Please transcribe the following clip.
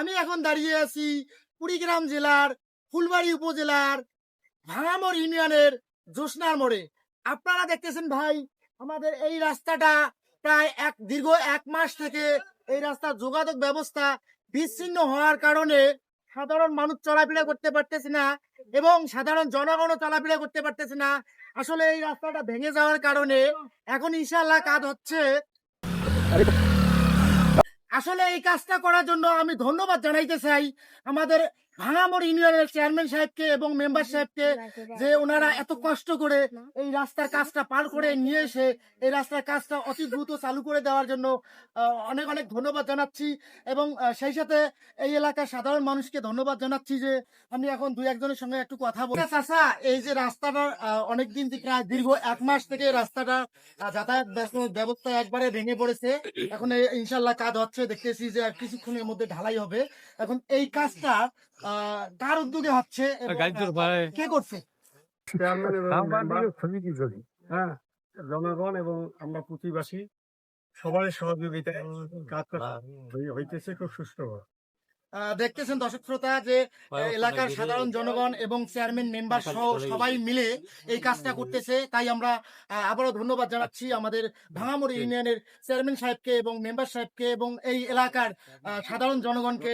আমি এখন দাঁড়িয়ে আছি কুড়িগ্রাম জেলার ফুলবাড়ি উপজেলার ভাঙামোড় ইউনিয়নের জোসনার মোড়ে। আপনারা দেখতেছেন ভাই, আমাদের এই রাস্তাটা প্রায় দীর্ঘ 1 মাস থেকে এই রাস্তার যোগাযোগ ব্যবস্থা বিচ্ছিন্ন হওয়ার কারণে সাধারণ মানুষ চলাফেরা করতে পারতেছে না এবং সাধারণ জনগণও চলাফেরা করতে পারতেছে না। আসলে এই রাস্তাটা ভেঙে যাওয়ার কারণে এখন ইনশাআল্লাহ কাজ হচ্ছে। আসলে এই কাজটা করার জন্য আমি ধন্যবাদ জানাইতে চাই আমাদের ভাঙামোড় ইউনিয়নের চেয়ারম্যান সাহেবকে এবং মেম্বার সাহেবকে, যে ওনারা এত কষ্ট করে এই রাস্তার কাজটা পার করে নিয়ে এসে এই রাস্তার কাজটা অতি দ্রুত চালু করে দেওয়ার জন্য অনেক অনেক ধন্যবাদ জানাচ্ছি। এবং সেই সাথে এই এলাকার সাধারণ মানুষকে ধন্যবাদ জানাচ্ছি যে আমি এখন দুই একজনের সঙ্গে একটু কথা বলি। চাচা, এই যে রাস্তাটা অনেকদিন থেকে দীর্ঘ 1 মাস থেকে রাস্তাটা যাতায়াত ব্যবস্থা একবারে ভেঙে পড়েছে। এখন ইনশাল্লাহ কাজ হচ্ছে, দেখতেছি যে আর কিছুক্ষণের মধ্যে ঢালাই হবে। এখন এই কাজটা কার উদ্যোগে হচ্ছে, কে করছে? হ্যাঁ, জনগণ এবং আমরা প্রতিবাসী সবার সহযোগিতায় কাজটা হইতেছে খুব সুষ্ঠুভাবে। দেখতেছেন দর্শক শ্রোতা যে এলাকার সাধারণ জনগণ এবং চেয়ারম্যান মেম্বার সহ সবাই মিলে এই কাজটা করতেছে। তাই আমরা আবারও ধন্যবাদ জানাচ্ছি আমাদের ভাঙামোড় ইউনিয়নের চেয়ারম্যান সাহেবকে এবং মেম্বার সাহেবকে এবং এই এলাকার সাধারণ জনগণকে।